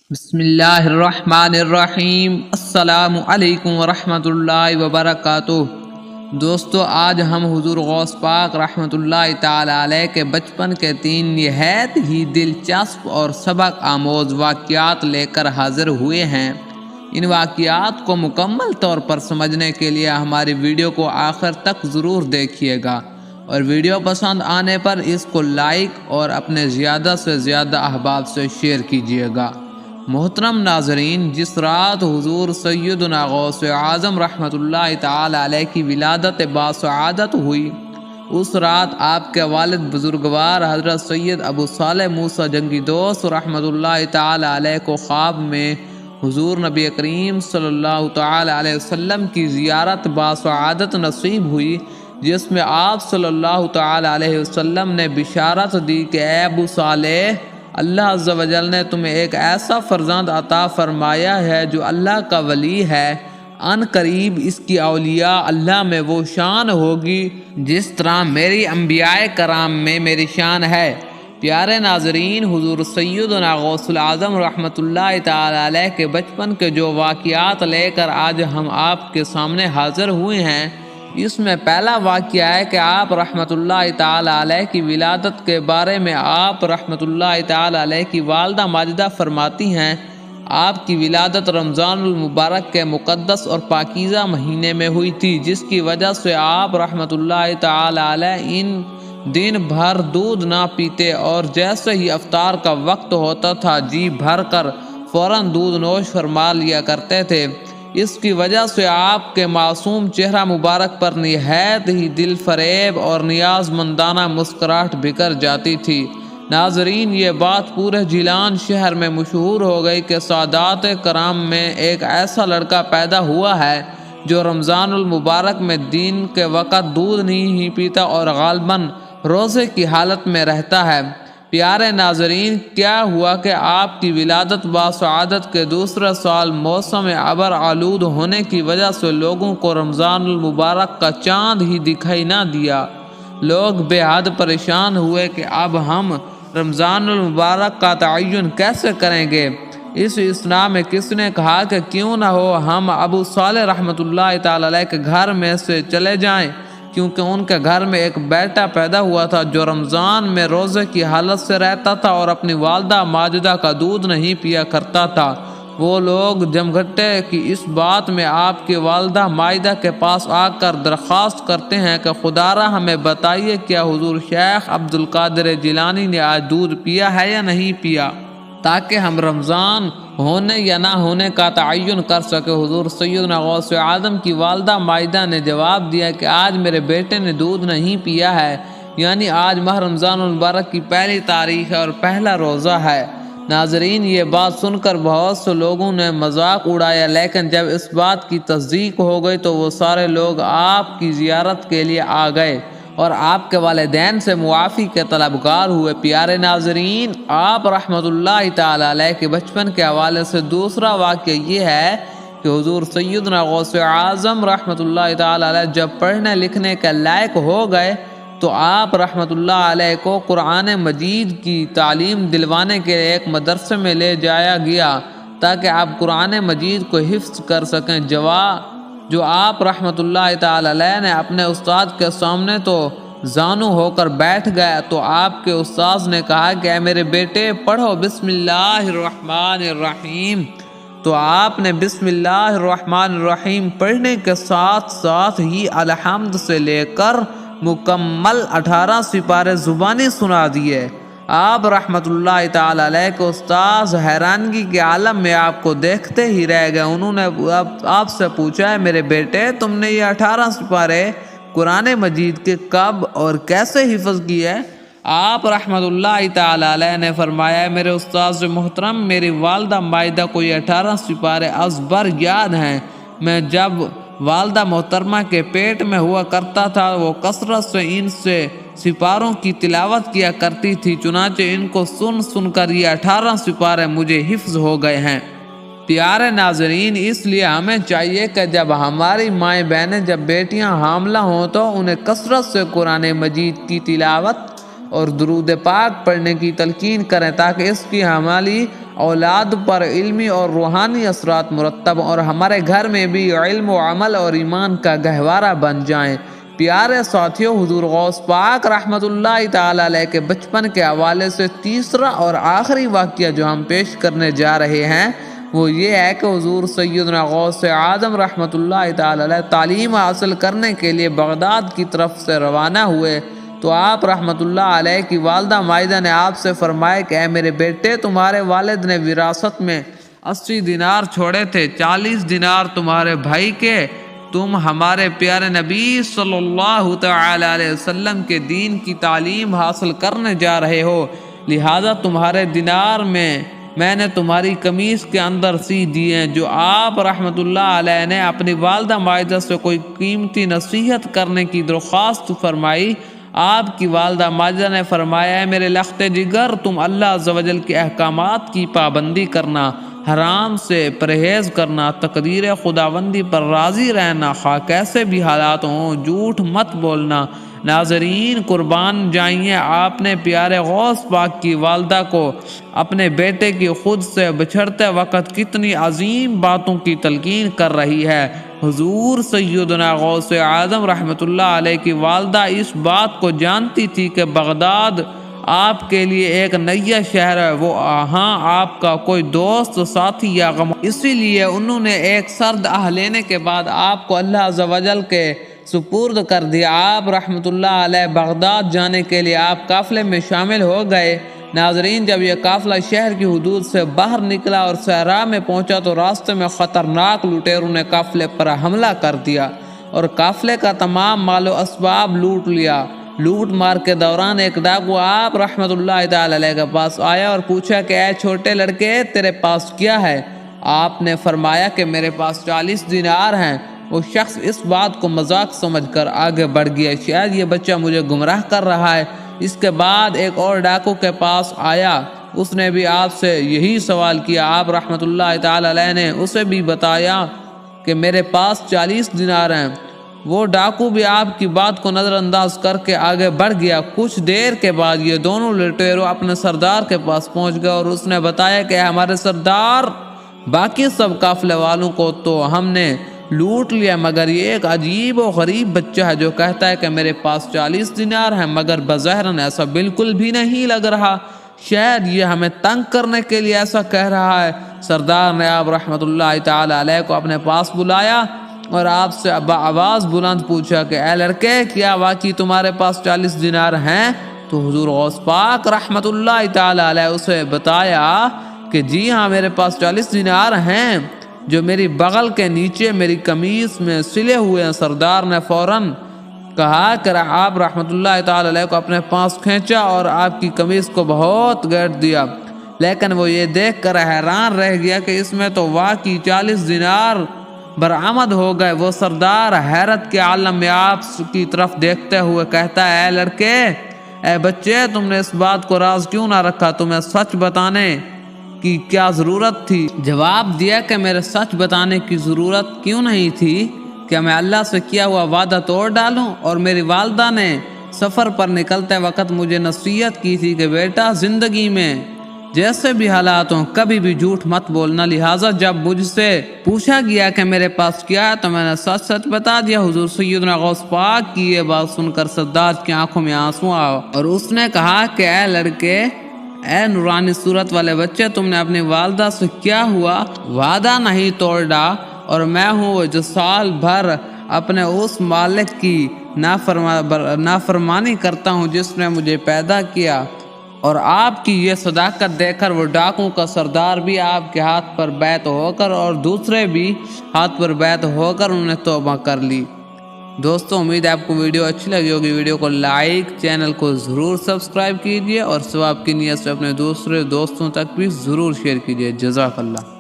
بسم اللہ الرحمن الرحیم۔ السلام علیکم ورحمۃ اللہ وبرکاتہ۔ دوستو، آج ہم حضور غوث پاک رحمۃ اللہ تعالی علیہ کے بچپن کے 3 نہایت ہی دلچسپ اور سبق آموز واقعات لے کر حاضر ہوئے ہیں۔ ان واقعات کو مکمل طور پر سمجھنے کے لیے ہماری ویڈیو کو آخر تک ضرور دیکھیے گا، اور ویڈیو پسند آنے پر اس کو لائک اور اپنے زیادہ سے زیادہ احباب سے شیئر کیجیے گا۔ محترم ناظرین، جس رات حضور سیدنا غوث اعظم رحمۃ اللہ تعالی علیہ کی ولادت باسعادت ہوئی، اس رات آپ کے والد بزرگوار حضرت سید ابو صالح موسیٰ جنگی دوست رحمۃ اللہ تعالی علیہ کو خواب میں حضور نبی کریم صلی اللہ تعالی علیہ وسلم کی زیارت باسعادت نصیب ہوئی، جس میں آپ صلی اللہ تعالی علیہ وسلم نے بشارت دی کہ اے ابو صالح، اللہ عز و جل نے تمہیں ایک ایسا فرزند عطا فرمایا ہے جو اللہ کا ولی ہے۔ ان قریب اس کی اولیاء اللہ میں وہ شان ہوگی جس طرح میری انبیاء کرام میں میری شان ہے۔ پیارے ناظرین، حضور سیدنا غوث العظم رحمۃ اللہ تعالی علیہ کے بچپن کے جو واقعات لے کر آج ہم آپ کے سامنے حاضر ہوئے ہیں، اس میں پہلا واقعہ ہے کہ آپ رحمۃ اللہ تعالی علیہ کی ولادت کے بارے میں آپ رحمۃ اللہ تعالی علیہ کی والدہ ماجدہ فرماتی ہیں، آپ کی ولادت رمضان المبارک کے مقدس اور پاکیزہ مہینے میں ہوئی تھی، جس کی وجہ سے آپ رحمۃ اللہ تعالی علیہ ان دن بھر دودھ نہ پیتے، اور جیسے ہی افطار کا وقت ہوتا تھا جی بھر کر فوراً دودھ نوش فرما لیا کرتے تھے۔ اس کی وجہ سے آپ کے معصوم چہرہ مبارک پر نہایت ہی دل فریب اور نیاز مندانہ مسکراہٹ بکھر جاتی تھی۔ ناظرین، یہ بات پورے جیلان شہر میں مشہور ہو گئی کہ سادات کرام میں ایک ایسا لڑکا پیدا ہوا ہے جو رمضان المبارک میں دن کے وقت دودھ نہیں ہی پیتا اور غالباً روزے کی حالت میں رہتا ہے۔ پیارے ناظرین، کیا ہوا کہ آپ کی ولادت باسعادت کے دوسرے سال موسم ابر آلود ہونے کی وجہ سے لوگوں کو رمضان المبارک کا چاند ہی دکھائی نہ دیا۔ لوگ بے حد پریشان ہوئے کہ اب ہم رمضان المبارک کا تعین کیسے کریں گے۔ اس اثناء میں کس نے کہا کہ کیوں نہ ہو ہم ابو صالح رحمۃ اللہ تعالی علیہ کے گھر میں سے چلے جائیں، کیونکہ ان کے گھر میں ایک بیٹا پیدا ہوا تھا جو رمضان میں روزے کی حالت سے رہتا تھا اور اپنی والدہ ماجدہ کا دودھ نہیں پیا کرتا تھا۔ وہ لوگ جمگھٹے کی اس بات میں آپ کی والدہ ماجدہ کے پاس آ کر درخواست کرتے ہیں کہ خدا را ہمیں بتائیے کیا حضور شیخ عبد القادر جیلانی نے آج دودھ پیا ہے یا نہیں پیا، تاکہ ہم رمضان ہونے یا نہ ہونے کا تعین کر سکے۔ حضور سیدنا غوث اعظم کی والدہ ماجدہ نے جواب دیا کہ آج میرے بیٹے نے دودھ نہیں پیا ہے، یعنی آج ماہ رمضان المبارک کی پہلی تاریخ ہے اور پہلا روزہ ہے۔ ناظرین، یہ بات سن کر بہت سے لوگوں نے مذاق اڑایا، لیکن جب اس بات کی تصدیق ہو گئی تو وہ سارے لوگ آپ کی زیارت کے لیے آ گئے اور آپ کے والدین سے معافی کے طلبگار ہوئے۔ پیارے ناظرین، آپ رحمۃ اللہ تعالی علیہ کے بچپن کے حوالے سے دوسرا واقعہ یہ ہے کہ حضور سیدنا غوث اعظم رحمۃ اللہ تعالی علیہ جب پڑھنے لکھنے کے لائق ہو گئے تو آپ رحمۃ اللہ علیہ کو قرآن مجید کی تعلیم دلوانے کے لیے ایک مدرسے میں لے جایا گیا تاکہ آپ قرآن مجید کو حفظ کر سکیں۔ جو آپ رحمۃ اللہ تعالی علیہ نے اپنے استاد کے سامنے تو زانو ہو کر بیٹھ گیا تو آپ کے استاد نے کہا کہ اے میرے بیٹے، پڑھو بسم اللہ الرحمن الرحیم۔ تو آپ نے بسم اللہ الرحمن الرحیم پڑھنے کے ساتھ ساتھ ہی الحمد سے لے کر مکمل 18 سپارے زبانی سنا دیے۔ آپ رحمۃ اللہ تعالی علیہ کے استاذ حیرانگی کے عالم میں آپ کو دیکھتے ہی رہ گئے۔ انہوں نے آپ سے پوچھا ہے میرے بیٹے، تم نے یہ 18 سپارے قرآن مجید کے کب اور کیسے حفظ کیے؟ آپ رحمۃ اللہ تعالی علیہ نے فرمایا، میرے استاذ محترم، میری والدہ ماجدہ کو یہ 18 سپارے ازبر یاد ہیں۔ میں جب والدہ محترمہ کے پیٹ میں ہوا کرتا تھا وہ کثرت سے ان سے سپاروں کی تلاوت کیا کرتی تھی، چنانچہ ان کو سن سن کر یہ 18 سپارے مجھے حفظ ہو گئے ہیں۔ پیارے ناظرین، اس لیے ہمیں چاہیے کہ جب ہماری مائیں بہنیں جب بیٹیاں حاملہ ہوں تو انہیں کثرت سے قرآن مجید کی تلاوت اور درود پاک پڑھنے کی تلقین کریں تاکہ اس کی حاملی اولاد پر علمی اور روحانی اثرات مرتب اور ہمارے گھر میں بھی علم و عمل اور ایمان کا گہوارہ بن جائیں۔ پیارے ساتھیوں، حضور غوث پاک رحمت اللہ تعالی علیہ کے بچپن کے حوالے سے تیسرا اور آخری واقعہ جو ہم پیش کرنے جا رہے ہیں وہ یہ ہے کہ حضور سیدنا غوث اعظم رحمت اللہ تعالی علیہ تعلیم حاصل کرنے کے لیے بغداد کی طرف سے روانہ ہوئے تو آپ رحمت اللہ علیہ کی والدہ مائدہ نے آپ سے فرمایا کہ اے میرے بیٹے، تمہارے والد نے وراثت میں 80 دینار چھوڑے تھے، 40 دینار تمہارے بھائی کے، تم ہمارے پیارے نبی صلی اللہ تعالی علیہ وسلم کے دین کی تعلیم حاصل کرنے جا رہے ہو، لہذا تمہارے دینار میں نے تمہاری قمیص کے اندر سی دیے جو آپ رحمت اللہ علیہ نے اپنی والدہ مائدہ سے کوئی قیمتی نصیحت کرنے کی درخواست فرمائی۔ آپ کی والدہ مائدہ نے فرمایا، ہے میرے لخت جگر، تم اللہ عز و جل کے احکامات کی پابندی کرنا، حرام سے پرہیز کرنا، تقدیر خداوندی پر راضی رہنا، خواہ کیسے بھی حالات ہوں، جھوٹ مت بولنا۔ ناظرین، قربان جائیے، آپ نے پیارے غوث پاک کی والدہ کو اپنے بیٹے کی خود سے بچھڑتے وقت کتنی عظیم باتوں کی تلقین کر رہی ہے۔ حضور سیدنا غوث اعظم رحمت اللہ علیہ کی والدہ اس بات کو جانتی تھی کہ بغداد آپ کے لیے ایک نیا شہر ہے، وہ ہاں آپ کا کوئی دوست ساتھی یا غم، اسی لیے انہوں نے ایک سرد آہ لینے کے بعد آپ کو اللہ عز و جل کے سپرد کر دیا۔ آپ رحمت اللہ علیہ بغداد جانے کے لیے آپ قافلے میں شامل ہو گئے۔ ناظرین، جب یہ قافلہ شہر کی حدود سے باہر نکلا اور صحرا میں پہنچا تو راستے میں خطرناک لٹیروں نے قافلے پر حملہ کر دیا اور قافلے کا تمام مال و اسباب لوٹ لیا۔ لوٹ مار کے دوران ایک ڈاکو آپ رحمت اللہ تعالی علیہ کے پاس آیا اور پوچھا کہ اے چھوٹے لڑکے، تیرے پاس کیا ہے؟ آپ نے فرمایا کہ میرے پاس 40 دینار ہیں۔ وہ شخص اس بات کو مذاق سمجھ کر آگے بڑھ گیا، شاید یہ بچہ مجھے گمراہ کر رہا ہے۔ اس کے بعد ایک اور ڈاکو کے پاس آیا، اس نے بھی آپ سے یہی سوال کیا۔ آپ رحمت اللہ تعالی علیہ نے اسے بھی بتایا کہ میرے پاس 40 دینار ہیں۔ وہ ڈاکو بھی آپ کی بات کو نظر انداز کر کے آگے بڑھ گیا۔ کچھ دیر کے بعد یہ دونوں لٹیروں اپنے سردار کے پاس پہنچ گئے اور اس نے بتایا کہ ہمارے سردار، باقی سب قافلے والوں کو تو ہم نے لوٹ لیا، مگر یہ ایک عجیب و غریب بچہ ہے جو کہتا ہے کہ میرے پاس 40 دینار ہیں، مگر بظاہراً ایسا بالکل بھی نہیں لگ رہا، شاید یہ ہمیں تنگ کرنے کے لیے ایسا کہہ رہا ہے۔ سردار نے آپ رحمت اللہ تعالی علیہ کو اپنے پاس بلایا اور آپ سے آواز بلند پوچھا کہ اے لڑکے، کیا واقعی تمہارے پاس 40 دینار ہیں؟ تو حضور غوث پاک رحمت اللہ تعالی علیہ اسے بتایا کہ جی ہاں، میرے پاس 40 دینار ہیں جو میری بغل کے نیچے میری قمیص میں سلے ہوئے ہیں۔ سردار نے فوراً کہا کہ آپ رحمت اللہ تعالی علیہ کو اپنے پاس کھینچا اور آپ کی قمیص کو بہت گھیٹ دیا، لیکن وہ یہ دیکھ کر حیران رہ گیا کہ اس میں تو واقعی 40 دینار برآمد ہو گئے۔ وہ سردار حیرت کے عالم میں آپ کی طرف دیکھتے ہوئے کہتا ہے، اے لڑکے، اے بچے، تم نے اس بات کو راز کیوں نہ رکھا؟ تمہیں سچ بتانے کی کیا ضرورت تھی؟ جواب دیا کہ میرے سچ بتانے کی ضرورت کیوں نہیں تھی؟ کیا میں اللہ سے کیا ہوا وعدہ توڑ ڈالوں؟ اور میری والدہ نے سفر پر نکلتے وقت مجھے نصیحت کی تھی کہ بیٹا، زندگی میں جیسے بھی حالات ہوں کبھی بھی جھوٹ مت بولنا، لہٰذا جب مجھ سے پوچھا گیا کہ میرے پاس کیا ہے تو میں نے سچ سچ بتا دیا۔ حضور سیدنا غوث پاک کی یہ بات سن کر سردار کی آنکھوں میں آنسو آیا اور اس نے کہا کہ اے لڑکے، اے نورانی صورت والے بچے، تم نے اپنی والدہ سے کیا ہوا وعدہ نہیں توڑا، اور میں ہوں جو سال بھر اپنے اس مالک کی نافرمانی کرتا ہوں جس نے مجھے پیدا کیا۔ اور آپ کی یہ صداقت دیکھ کر وہ ڈاکوں کا سردار بھی آپ کے ہاتھ پر بیعت ہو کر اور دوسرے بھی ہاتھ پر بیعت ہو کر انہوں نے توبہ کر لی۔ دوستوں، امید ہے آپ کو ویڈیو اچھی لگی ہوگی۔ ویڈیو کو لائک، چینل کو ضرور سبسکرائب کیجیے اور ثواب کی نیت سے اپنے دوسرے دوستوں تک بھی ضرور شیئر کیجیے۔ جزاک اللہ۔